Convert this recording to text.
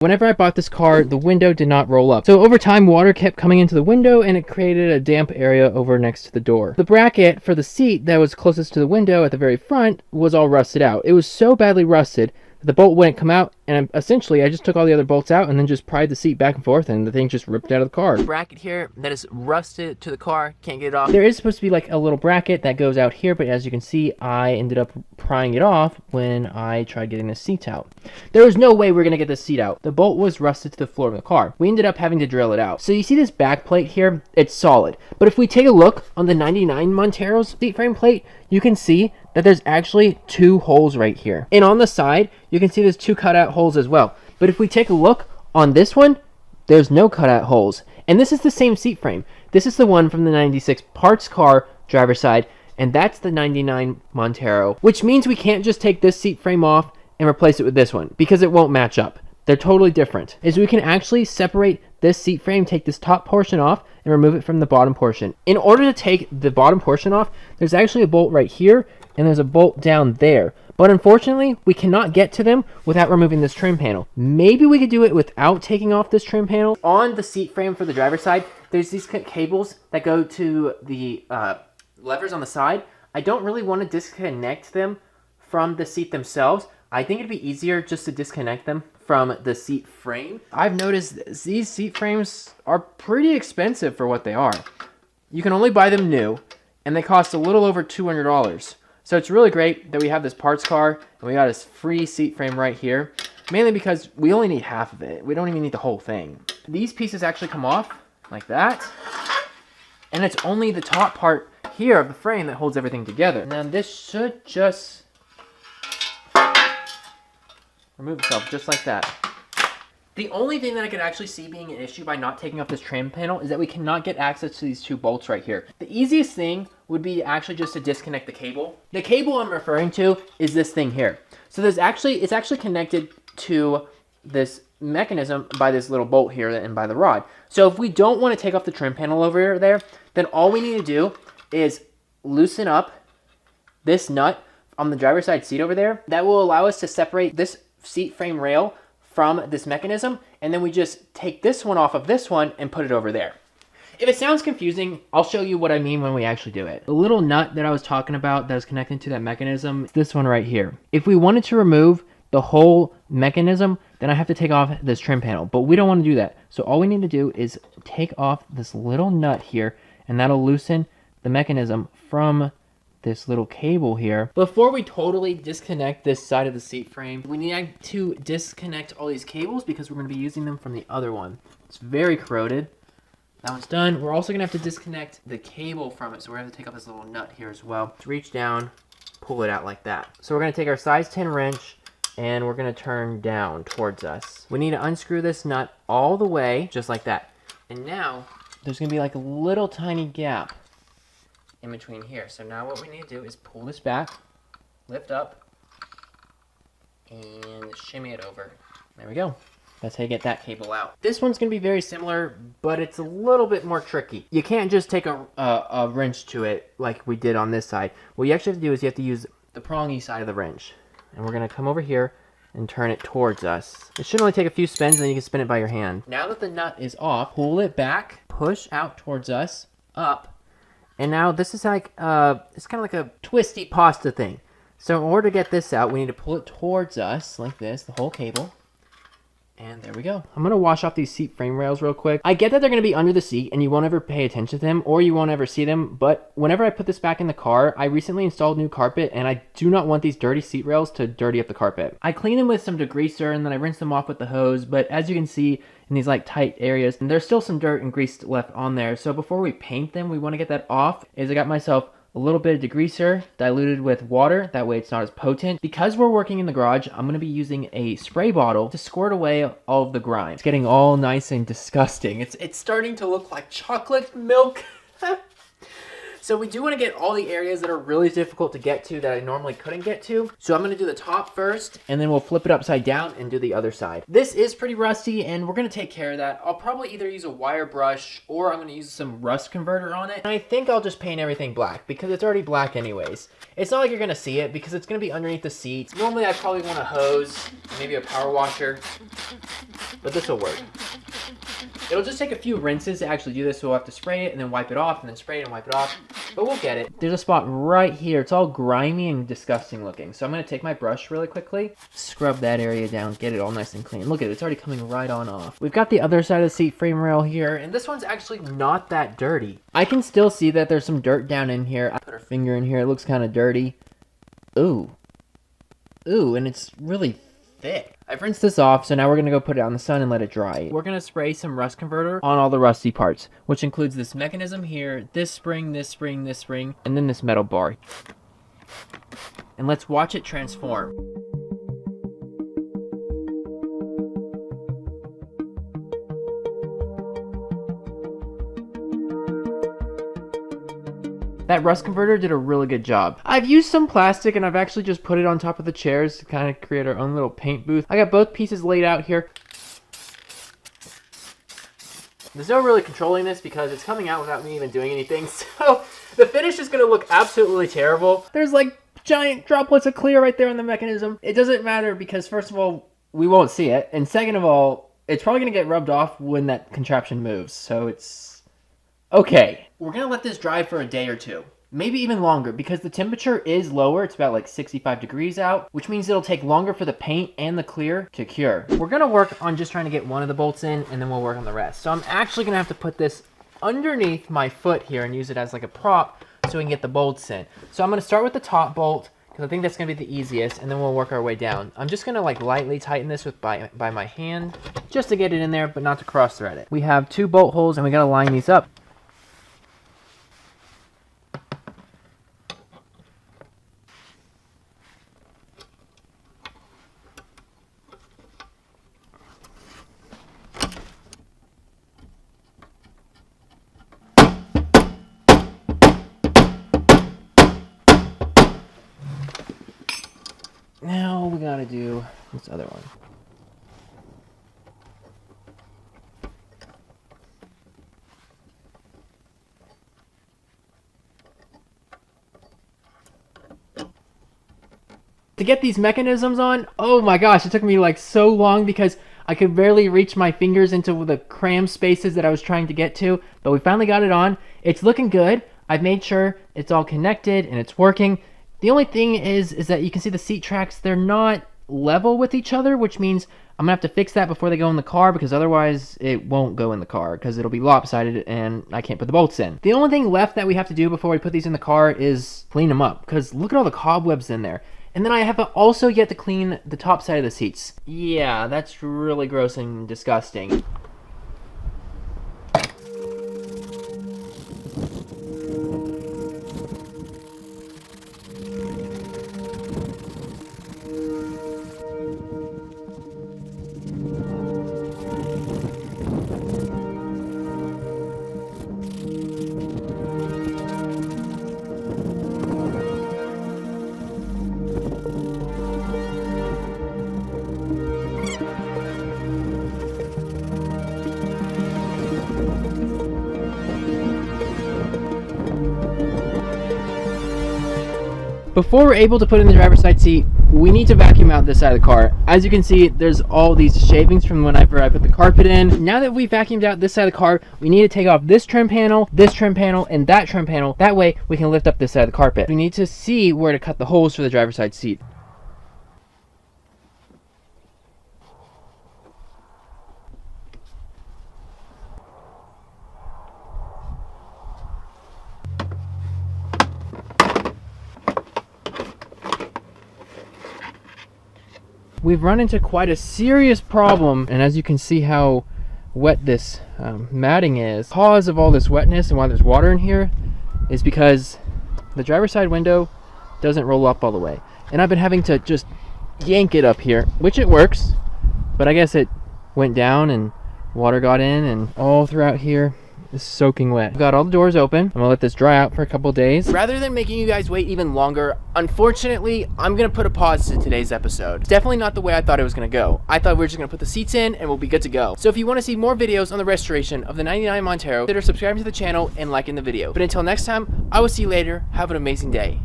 Whenever I bought this car, the window did not roll up. So over time, water kept coming into the window and it created a damp area over next to the door. The bracket for the seat that was closest to the window at the very front was all rusted out. It was so badly rusted that the bolt wouldn't come out, and essentially I just took all the other bolts out and then just pried the seat back and forth, and the thing just ripped out of the car. Bracket here that is rusted to the car, can't get it off. There is supposed to be like a little bracket that goes out here, but as you can see, I ended up prying it off when I tried getting the seat out. There was no way we were gonna get this seat out. The bolt was rusted to the floor of the car. We ended up having to drill it out. So you see this back plate here, it's solid. But if we take a look on the 99 Montero's seat frame plate, you can see that there's actually 2 holes right here. And on the side, you can see there's 2 cutout holes as well. But if we take a look on this one, there's no cutout holes. And this is the same seat frame. This is the one from the 96 parts car driver's side, and that's the 99 Montero, which means we can't just take this seat frame off and replace it with this one because it won't match up. They're totally different. Is we can actually separate this seat frame, take this top portion off, and remove it from the bottom portion. In order to take the bottom portion off, there's actually a bolt right here, and there's a bolt down there. But unfortunately, we cannot get to them without removing this trim panel. Maybe we could do it without taking off this trim panel. On the seat frame for the driver's side, there's these cables that go to the levers on the side. I don't really want to disconnect them from the seat themselves. I think it'd be easier just to disconnect them from the seat frame. I've noticed these seat frames are pretty expensive for what they are. You can only buy them new, and they cost a little over $200. So it's really great that we have this parts car, and we got this free seat frame right here, mainly because we only need half of it. We don't even need the whole thing. These pieces actually come off like that, and it's only the top part here of the frame that holds everything together. Now this should just remove itself just like that. The only thing that I could actually see being an issue by not taking off this trim panel is that we cannot get access to these 2 bolts right here. The easiest thing would be actually just to disconnect the cable. The cable I'm referring to is this thing here. So it's actually connected to this mechanism by this little bolt here and by the rod. So if we don't want to take off the trim panel over there, then all we need to do is loosen up this nut on the driver's side seat over there. That will allow us to separate this seat frame rail from this mechanism, and then we just take this one off of this one and put it over there. If it sounds confusing, I'll show you what I mean when we actually do it. The little nut that I was talking about that was connected to that mechanism is this one right here. If we wanted to remove the whole mechanism, then I have to take off this trim panel, but we don't want to do that. So all we need to do is take off this little nut here, and that'll loosen the mechanism from this little cable here. Before we totally disconnect this side of the seat frame, we need to disconnect all these cables because we're going to be using them from the other one. It's very corroded. That one's done. We're also going to have to disconnect the cable from it, so we're going to have to take off this little nut here as well. Just reach down, pull it out like that. So we're going to take our size 10 wrench and we're going to turn down towards us. We need to unscrew this nut all the way, just like that. And now there's going to be like a little tiny gap in between here. So now what we need to do is pull this back, lift up, and shimmy it over. There we go. That's how you get that cable out. This one's going to be very similar, but it's a little bit more tricky. You can't just take a wrench to it like we did on this side. What you actually have to do is you have to use the prongy side of the wrench. And we're going to come over here and turn it towards us. It should only take a few spins, and then you can spin it by your hand. Now that the nut is off, pull it back, push out towards us, up, and now this is like, it's kind of like a twisty pasta thing. So in order to get this out, we need to pull it towards us like this, the whole cable. And there we go. I'm going to wash off these seat frame rails real quick. I get that they're going to be under the seat and you won't ever pay attention to them or you won't ever see them. But whenever I put this back in the car, I recently installed new carpet and I do not want these dirty seat rails to dirty up the carpet. I clean them with some degreaser and then I rinse them off with the hose. But as you can see in these like tight areas, there's still some dirt and grease left on there. So before we paint them, we want to get that off. I got myself a little bit of degreaser diluted with water, that way it's not as potent. Because we're working in the garage, I'm going to be using a spray bottle to squirt away all of the grime. It's getting all nice and disgusting. It's starting to look like chocolate milk. So we do want to get all the areas that are really difficult to get to that I normally couldn't get to. So I'm going to do the top first, and then we'll flip it upside down and do the other side. This is pretty rusty, and we're going to take care of that. I'll probably either use a wire brush, or I'm going to use some rust converter on it. And I think I'll just paint everything black, because it's already black anyways. It's not like you're going to see it, because it's going to be underneath the seat. Normally I probably want a hose, maybe a power washer, but this will work. It'll just take a few rinses to actually do this, so we'll have to spray it and then wipe it off, and then spray it and wipe it off, but we'll get it. There's a spot right here. It's all grimy and disgusting looking, so I'm going to take my brush really quickly, scrub that area down, get it all nice and clean. Look at it, it's already coming right on off. We've got the other side of the seat frame rail here, and this one's actually not that dirty. I can still see that there's some dirt down in here. I put our finger in here, it looks kind of dirty. Ooh, and it's really thick. I've rinsed this off, so now we're going to go put it out in the sun and let it dry. We're going to spray some rust converter on all the rusty parts, which includes this mechanism here, this spring, this spring, this spring, and then this metal bar. And let's watch it transform. That rust converter did a really good job. I've used some plastic and I've actually just put it on top of the chairs to kind of create our own little paint booth. I got both pieces laid out here. There's no really controlling this because it's coming out without me even doing anything. So the finish is going to look absolutely terrible. There's like giant droplets of clear right there on the mechanism. It doesn't matter because first of all, we won't see it. And second of all, it's probably going to get rubbed off when that contraption moves. So it's okay. We're going to let this dry for a day or two, maybe even longer, because the temperature is lower. It's about like 65 degrees out, which means it'll take longer for the paint and the clear to cure. We're going to work on just trying to get one of the bolts in, and then we'll work on the rest. So I'm actually going to have to put this underneath my foot here and use it as like a prop so we can get the bolts in. So I'm going to start with the top bolt, because I think that's going to be the easiest, and then we'll work our way down. I'm just going to like lightly tighten this with by my hand, just to get it in there, but not to cross thread it. We have 2 bolt holes, and we got to line these up. Now we gotta do this other one. To get these mechanisms on, oh my gosh, it took me like so long because I could barely reach my fingers into the cram spaces that I was trying to get to, but we finally got it on. It's looking good. I've made sure it's all connected and it's working. The only thing is that you can see the seat tracks, they're not level with each other, which means I'm gonna have to fix that before they go in the car, because otherwise it won't go in the car because it'll be lopsided and I can't put the bolts in. The only thing left that we have to do before we put these in the car is clean them up, because look at all the cobwebs in there. And then I have also yet to clean the top side of the seats. Yeah, that's really gross and disgusting. Before we're able to put in the driver's side seat, we need to vacuum out this side of the car. As you can see, there's all these shavings from whenever I put the carpet in. Now that we've vacuumed out this side of the car, we need to take off this trim panel, and that trim panel. That way we can lift up this side of the carpet. We need to see where to cut the holes for the driver's side seat. We've run into quite a serious problem, and as you can see how wet this matting is, the cause of all this wetness and why there's water in here is because the driver's side window doesn't roll up all the way. And I've been having to just yank it up here, which it works, but I guess it went down and water got in, and all throughout here is soaking wet. I've got all the doors open. I'm gonna let this dry out for a couple days. Rather than making you guys wait even longer, unfortunately, I'm gonna put a pause to today's episode. It's definitely not the way I thought it was gonna go. I thought we were just gonna put the seats in and we'll be good to go. So if you wanna see more videos on the restoration of the 99 Montero, consider subscribing to the channel and liking the video. But until next time, I will see you later. Have an amazing day.